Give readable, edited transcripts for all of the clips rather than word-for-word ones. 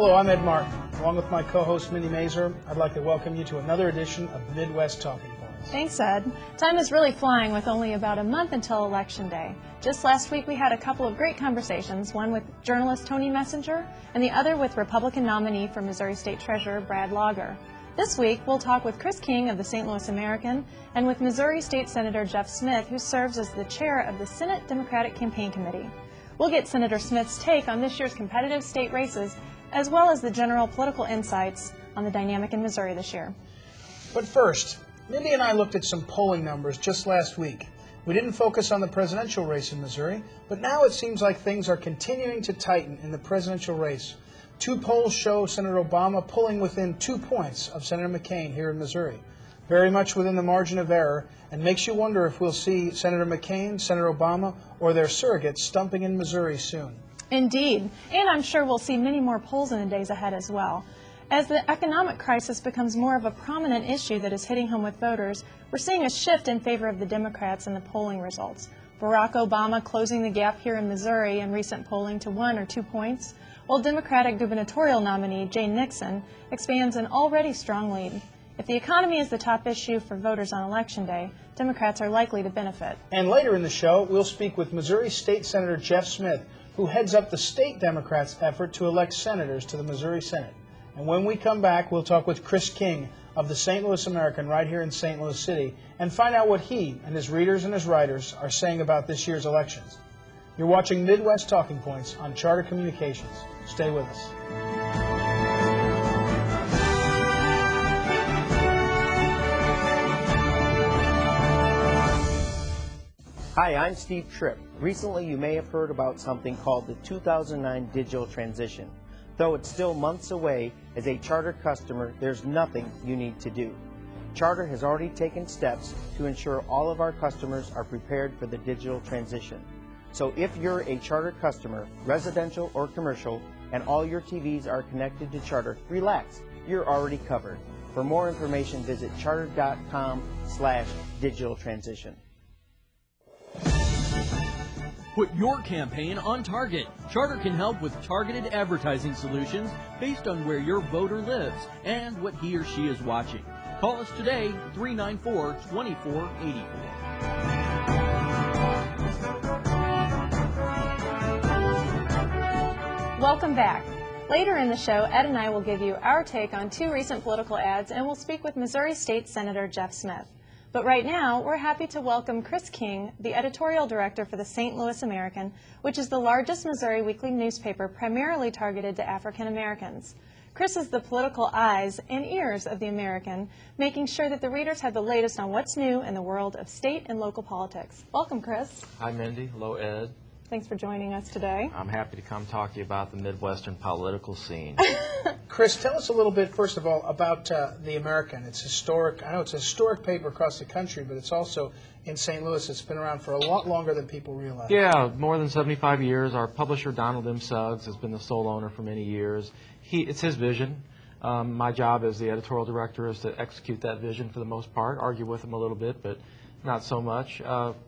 Hello, I'm Ed Martin. Along with my co-host Mindy Mazur, I'd like to welcome you to another edition of Midwest Talking Points. Thanks, Ed. Time is really flying with only about a month until Election Day. Just last week we had a couple of great conversations, one with journalist Tony Messenger and the other with Republican nominee for Missouri State Treasurer Brad Lager. This week we'll talk with Chris King of the St. Louis American and with Missouri State Senator Jeff Smith, who serves as the chair of the Senate Democratic Campaign Committee. We'll get Senator Smith's take on this year's competitive state races, as well as the general political insights on the dynamic in Missouri this year. But first, Mindy and I looked at some polling numbers just last week. We didn't focus on the presidential race in Missouri, but now it seems like things are continuing to tighten in the presidential race. Two polls show Senator Obama pulling within 2 points of Senator McCain here in Missouri, very much within the margin of error, and makes you wonder if we'll see Senator McCain, Senator Obama, or their surrogates stumping in Missouri soon. Indeed, and I'm sure we'll see many more polls in the days ahead as well. As the economic crisis becomes more of a prominent issue that is hitting home with voters, we're seeing a shift in favor of the Democrats in the polling results. Barack Obama closing the gap here in Missouri in recent polling to 1 or 2 points, while Democratic gubernatorial nominee Jane Nixon expands an already strong lead. If the economy is the top issue for voters on Election Day, Democrats are likely to benefit. And later in the show, we'll speak with Missouri State Senator Jeff Smith, who heads up the state Democrats' effort to elect senators to the Missouri Senate. And when we come back, we'll talk with Chris King of the St. Louis American right here in St. Louis City and find out what he and his readers and his writers are saying about this year's elections. You're watching Midwest Talking Points on Charter Communications. Stay with us. Hi, I'm Steve Tripp. Recently you may have heard about something called the 2009 digital transition. Though it's still months away, as a Charter customer, there's nothing you need to do. Charter has already taken steps to ensure all of our customers are prepared for the digital transition. So if you're a Charter customer, residential or commercial, and all your TVs are connected to Charter, relax, you're already covered. For more information, visit charter.com/digital transition. Put your campaign on target. Charter can help with targeted advertising solutions based on where your voter lives and what he or she is watching. Call us today, 394-2484. Welcome back. Later in the show, Ed and I will give you our take on 2 recent political ads, and we'll speak with Missouri State Senator Jeff Smith. But right now, we're happy to welcome Chris King, the editorial director for the St. Louis American, which is the largest Missouri weekly newspaper primarily targeted to African Americans. Chris is the political eyes and ears of the American, making sure that the readers have the latest on what's new in the world of state and local politics. Welcome, Chris. Hi, Mindy. Hello, Ed. Thanks for joining us today. I'm happy to come talk to you about the Midwestern political scene. Chris, tell us a little bit, first of all, about the American. It's historic. I know it's a historic paper across the country, but it's also in St. Louis. It's been around for a lot longer than people realize. Yeah, more than 75 years. Our publisher, Donald M. Suggs, has been the sole owner for many years. It's his vision. My job as the editorial director is to execute that vision for the most part, argue with him a little bit, but not so much.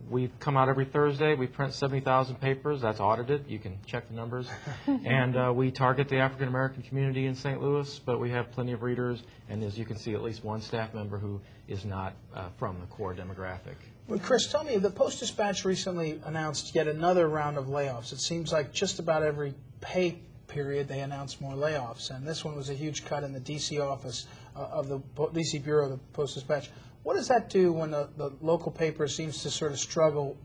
We come out every Thursday. We print 70,000 papers. That's audited. You can check the numbers. And we target the African American community in St. Louis, but we have plenty of readers, and as you can see, at least one staff member who is not from the core demographic. Well, Chris, tell me, the Post-Dispatch recently announced yet another round of layoffs. It seems like just about every pay period they announce more layoffs, and this one was a huge cut in the D.C. office of the D.C. Bureau of the Post-Dispatch. What does that do when the local paper seems to sort of struggle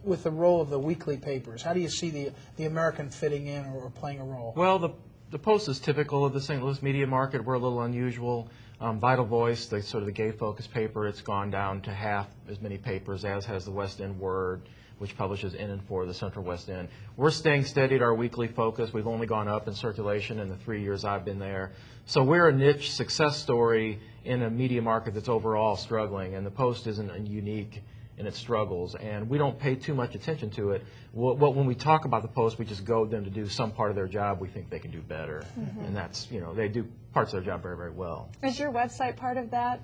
with the role of the weekly papers? How do you see the American fitting in or playing a role? Well, the Post is typical of the St. Louis media market. We're a little unusual. Vital Voice, the sort of the gay-focused paper, it's gone down to half as many papers, as has the West End Word, which publishes in and for the Central West End. We're staying steady at our weekly focus. We've only gone up in circulation in the 3 years I've been there. So we're a niche success story in a media market that's overall struggling, and the Post isn't unique in its struggles, and we don't pay too much attention to it. When we talk about the Post, we just goad them to do some part of their job we think they can do better, and that's, they do parts of their job very, very well. Is your website part of that?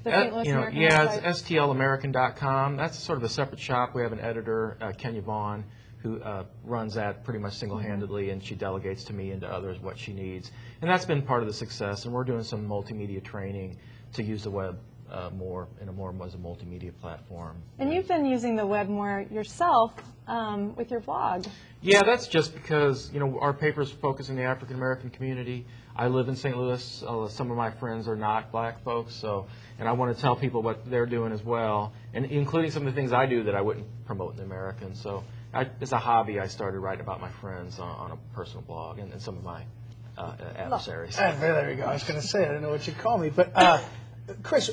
The St. Louis American yeah, website? it's stlamerican.com. That's sort of a separate shop. We have an editor, Kenya Vaughn, who runs that pretty much single-handedly, and she delegates to me and to others what she needs. And that's been part of the success, and we're doing some multimedia training to use the web more as a multimedia platform. And you've been using the web more yourself with your blog. Yeah, that's just because, you know, our papers focus on the African American community. I live in St. Louis. Some of my friends are not black folks, and I want to tell people what they're doing as well, and including some of the things I do that I wouldn't promote in the American. So it's a hobby. I started writing about my friends on a personal blog and some of my adversaries. There you go. I was going to say, I didn't know what you'd call me. But, Chris,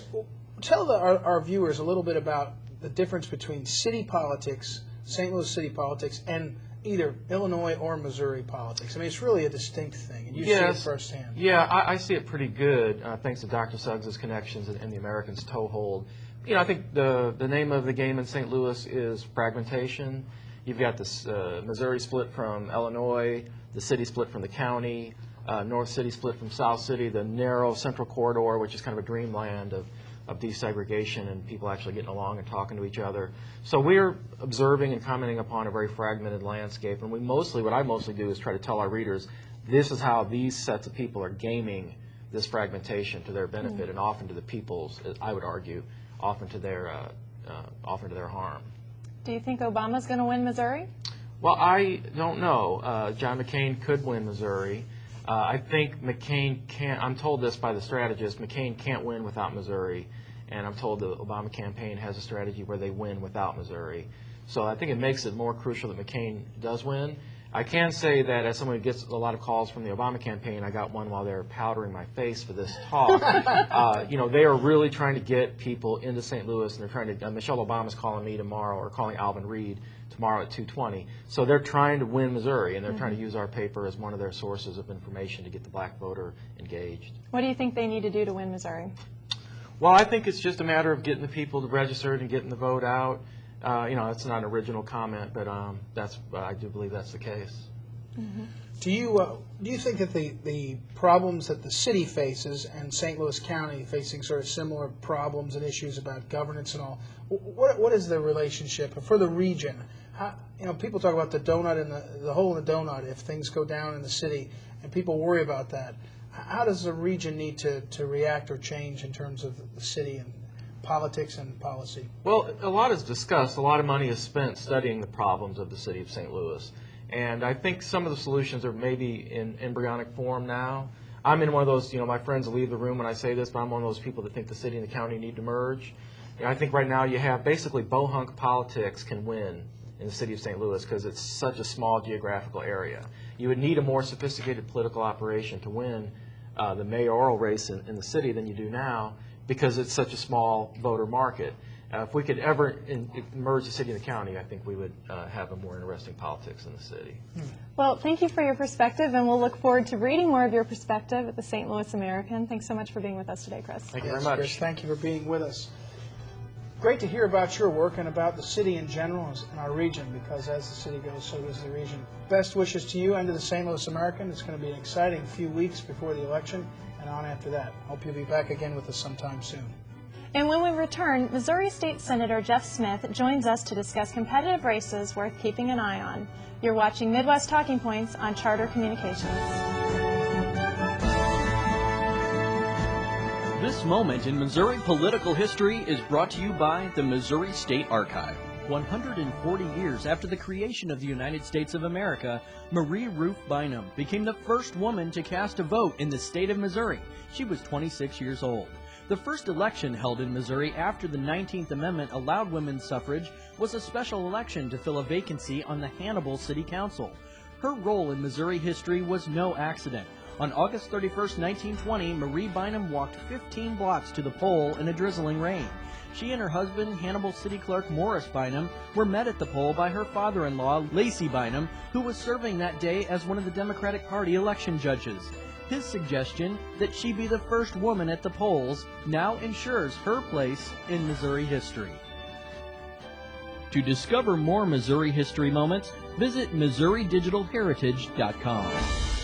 tell our viewers a little bit about the difference between city politics, St. Louis city politics, and either Illinois or Missouri politics. I mean, it's really a distinct thing, and you see it firsthand. Yeah, I see it pretty good, thanks to Dr. Suggs' connections and the Americans' toehold. You know, I think the name of the game in St. Louis is fragmentation. You've got this Missouri split from Illinois, the city split from the county, North City split from South City, the narrow central corridor, which is kind of a dreamland of desegregation and people actually getting along and talking to each other. So we're observing and commenting upon a very fragmented landscape, and what I mostly do is try to tell our readers, this is how these sets of people are gaming this fragmentation to their benefit, and often to the people's, I would argue, often to their harm. Do you think Obama's going to win Missouri? Well, I don't know. John McCain could win Missouri. I think McCain can't, I'm told this by the strategist, McCain can't win without Missouri, and I'm told the Obama campaign has a strategy where they win without Missouri. So I think it makes it more crucial that McCain does win. I can say that as someone who gets a lot of calls from the Obama campaign, I got one while they were powdering my face for this talk. You know, they are really trying to get people into St. Louis, and they're trying to, Michelle Obama's calling me tomorrow, or calling Alvin Reed tomorrow at 2:20. So they're trying to win Missouri, and they're trying to use our paper as one of their sources of information to get the black voter engaged. What do you think they need to do to win Missouri? Well, I think it's just a matter of getting the people registered and getting the vote out. You know, it's not an original comment, but I do believe that's the case. Do you think that the problems that the city faces and St. Louis County facing sort of similar problems and issues about governance and all, what is the relationship for the region? You know, people talk about the donut and the hole in the donut if things go down in the city, and people worry about that. How does the region need to react or change in terms of the city and politics and policy? Well, a lot is discussed. A lot of money is spent studying the problems of the city of St. Louis. And I think some of the solutions are maybe in embryonic form now. I'm in one of those, you know, my friends leave the room when I say this, but I'm one of those people that think the city and the county need to merge. You know, I think right now you have basically bohunk politics can win in the city of St. Louis because it's such a small geographical area. You would need a more sophisticated political operation to win the mayoral race in the city than you do now, because it's such a small voter market. If we could ever merge the city and the county, I think we would have a more interesting politics in the city. Well, thank you for your perspective, and we'll look forward to reading more of your perspective at the St. Louis American. Thanks so much for being with us today, Chris. Thank you very much. Chris, thank you for being with us. Great to hear about your work and about the city in general and our region, because as the city goes, so does the region. Best wishes to you and to the St. Louis American. It's going to be an exciting few weeks before the election and on after that. Hope you'll be back again with us sometime soon. And when we return, Missouri State Senator Jeff Smith joins us to discuss competitive races worth keeping an eye on. You're watching Midwest Talking Points on Charter Communications. This moment in Missouri political history is brought to you by the Missouri State Archive. 140 years after the creation of the United States of America, Marie Ruth Bynum became the first woman to cast a vote in the state of Missouri. She was 26 years old. The first election held in Missouri after the 19th Amendment allowed women's suffrage was a special election to fill a vacancy on the Hannibal City Council. Her role in Missouri history was no accident. On August 31, 1920, Marie Bynum walked 15 blocks to the poll in a drizzling rain. She and her husband, Hannibal City Clerk Morris Bynum, were met at the poll by her father-in-law, Lacey Bynum, who was serving that day as one of the Democratic Party election judges. His suggestion that she be the first woman at the polls now ensures her place in Missouri history. To discover more Missouri history moments, visit MissouriDigitalHeritage.com.